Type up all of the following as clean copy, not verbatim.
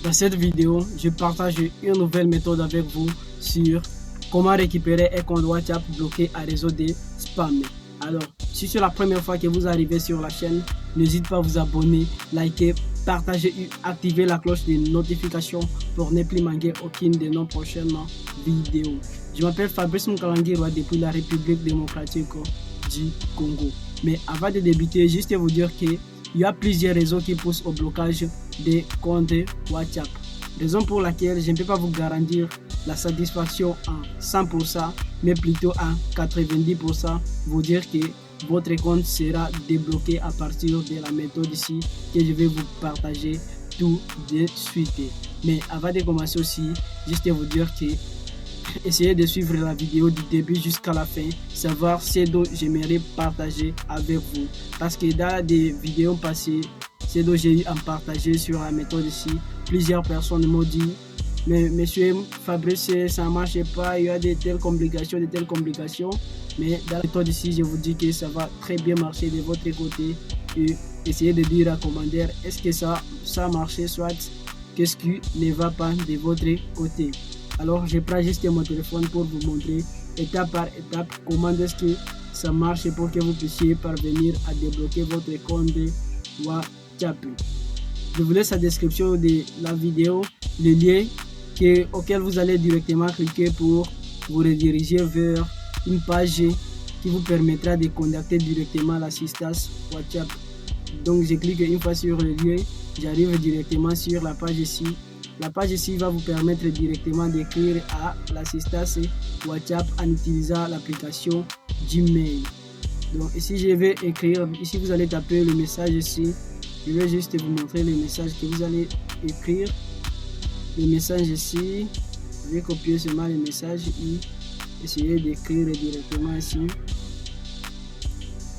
Dans cette vidéo, je partage une nouvelle méthode avec vous sur comment récupérer un compte WhatsApp bloqué à réseau de spam. Alors, si c'est la première fois que vous arrivez sur la chaîne, n'hésitez pas à vous abonner, liker, partager et activer la cloche de notification pour ne plus manquer aucune de nos prochaines vidéos. Je m'appelle Fabrice Moukalangirwa depuis la République démocratique du Congo. Mais avant de débuter, juste vous dire qu'il y a plusieurs réseaux qui poussent au blocage des comptes WhatsApp. Raison pour laquelle je ne peux pas vous garantir la satisfaction en 100%, mais plutôt en 90%, vous dire que votre compte sera débloqué à partir de la méthode ici que je vais vous partager tout de suite. Mais avant de commencer aussi, juste vous dire que essayez de suivre la vidéo du début jusqu'à la fin, savoir ce dont j'aimerais partager avec vous. Parce que dans des vidéos passées, ce dont j'ai eu à partager sur la méthode ici, plusieurs personnes m'ont dit mais monsieur Fabrice, ça ne marche pas, il y a de telles complications. Mais dans la méthode ici, je vous dis que ça va très bien marcher de votre côté. Et essayez de dire en commentaire, est-ce que ça a marché, soit qu'est-ce qui ne va pas de votre côté. Alors je prends juste mon téléphone pour vous montrer étape par étape comment est-ce que ça marche pour que vous puissiez parvenir à débloquer votre compte WhatsApp. Je vous laisse la description de la vidéo le lien auquel vous allez directement cliquer pour vous rediriger vers une page qui vous permettra de contacter directement l'assistance WhatsApp. Donc je clique une fois sur le lien, j'arrive directement sur la page ici. La page ici va vous permettre directement d'écrire à l'assistance WhatsApp en utilisant l'application Gmail. Donc ici je vais écrire, ici vous allez taper le message ici. Je vais juste vous montrer le message que vous allez écrire. Le message ici, je vais copier seulement le message et essayer d'écrire directement ici.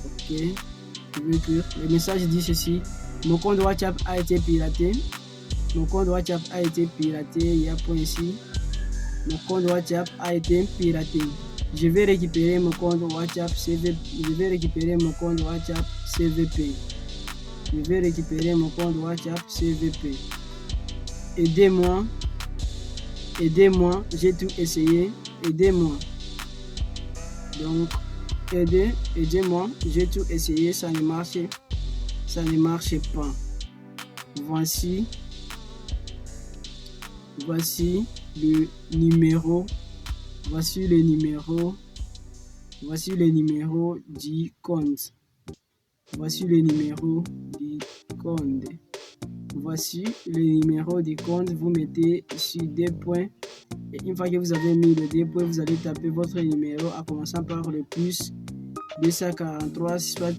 Ok, je vais écrire. Le message dit ceci: mon compte WhatsApp a été piraté. Mon compte WhatsApp a été piraté. Il y a un point ici. Mon compte WhatsApp a été piraté. Je vais récupérer mon compte WhatsApp CVP. Je vais récupérer mon compte WhatsApp CVP. Je vais récupérer mon compte WhatsApp CVP. Aidez-moi. Aidez-moi. J'ai tout essayé. Aidez-moi. Donc, aidez-moi. J'ai tout essayé. Ça ne marche pas. Voici le numéro. Voici le numéro du compte. Voici le numéro du compte. Voici le numéro du compte. Vous mettez ici des points. Et une fois que vous avez mis le 2 points, vous allez taper votre numéro en commençant par le plus 243, soit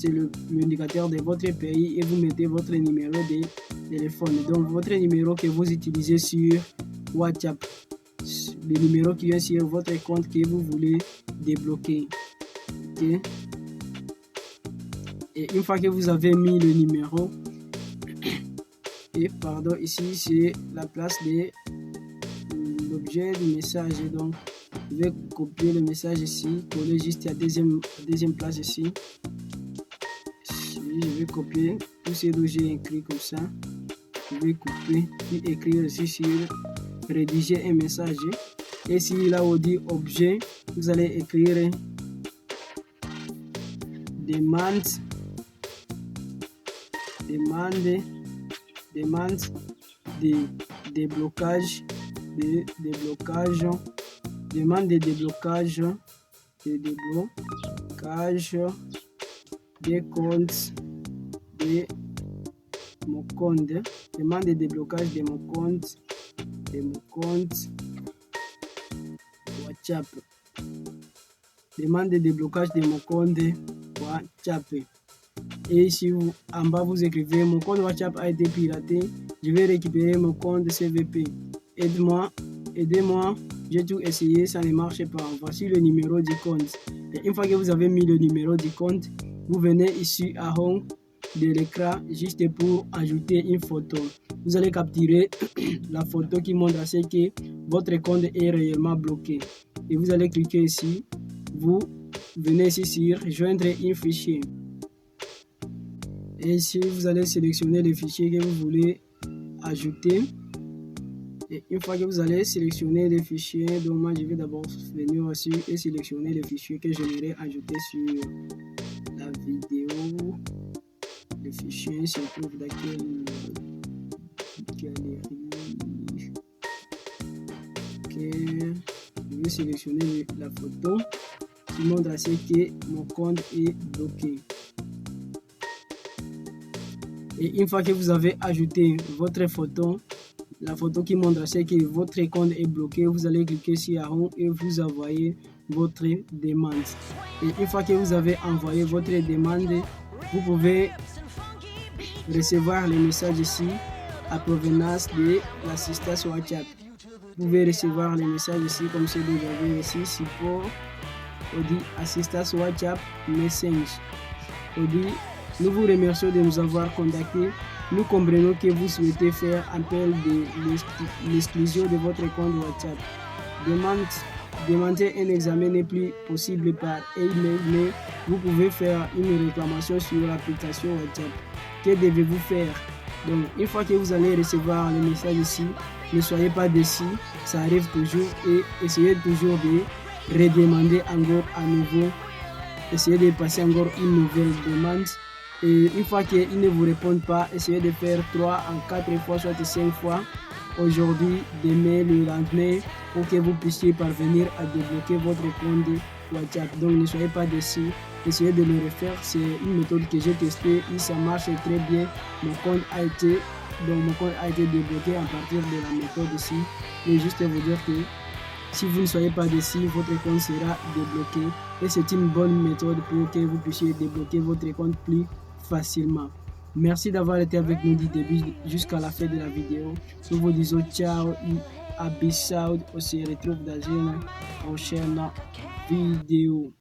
l'indicateur de votre pays, et vous mettez votre numéro de téléphone. Donc votre numéro que vous utilisez sur WhatsApp, le numéro qui vient sur votre compte que vous voulez débloquer. Okay. Et une fois que vous avez mis le numéro, ici c'est la place de l'objet du message. Donc je vais copier le message ici, coller juste à deuxième place ici. Je vais copier tout ce que j'ai écrit comme ça. Je vais couper et écrire ici sur rédiger un message. Et ici là où on dit objet, vous allez écrire demande de déblocage, demande de déblocage des comptes de mon compte, demande de déblocage de mon compte WhatsApp, demande de déblocage de mon compte WhatsApp. Et ici en bas vous écrivez mon compte WhatsApp a été piraté, je vais récupérer mon compte CVP. Aidez-moi, j'ai tout essayé, ça ne marche pas. Voici le numéro du compte. Et une fois que vous avez mis le numéro du compte, vous venez ici à haut de l'écran juste pour ajouter une photo. Vous allez capturer la photo qui montre à ce que votre compte est réellement bloqué. Et vous allez cliquer ici. Vous venez ici sur joindre un fichier. Et ici, vous allez sélectionner le fichier que vous voulez ajouter. Et une fois que vous allez sélectionner les fichiers, donc moi je vais d'abord venir aussi et sélectionner les fichiers que j'aimerais ajouter sur la vidéo. Les fichiers se trouvent dans quelle galerie? Ok, je vais sélectionner la photo qui montre à ce que mon compte est bloqué. Et une fois que vous avez ajouté votre photo, la photo qui montre à ce que votre compte est bloqué, vous allez cliquer sur Arrow et vous envoyez votre demande. Et une fois que vous avez envoyé votre demande, vous pouvez recevoir les messages ici à provenance de l'assistance WhatsApp. Vous pouvez recevoir les messages ici comme celui que vous avez ici, support, on dit assistance WhatsApp Message. On dit nous vous remercions de nous avoir contactés. Nous comprenons que vous souhaitez faire appel de l'exclusion de votre compte WhatsApp. Demander un examen n'est plus possible par email, mais vous pouvez faire une réclamation sur l'application WhatsApp. Que devez-vous faire? Donc, une fois que vous allez recevoir le message ici, ne soyez pas déçus, ça arrive toujours et essayez toujours de redemander encore à nouveau. Essayez de passer encore une nouvelle demande. Et une fois qu'ils ne vous répondent pas, essayez de faire 3 en 4 fois, soit 5 fois, aujourd'hui, demain, le lendemain, pour que vous puissiez parvenir à débloquer votre compte WhatsApp. Donc ne soyez pas déçus, essayez de le refaire. C'est une méthode que j'ai testée et ça marche très bien. Mon compte a été débloqué à partir de la méthode ici. Et juste vous dire que si vous ne soyez pas déçus, votre compte sera débloqué. Et c'est une bonne méthode pour que vous puissiez débloquer votre compte plus facilement. Merci d'avoir été avec nous du début jusqu'à la fin de la vidéo. Nous vous disons ciao et à bisous. On se retrouve dans une prochaine vidéo.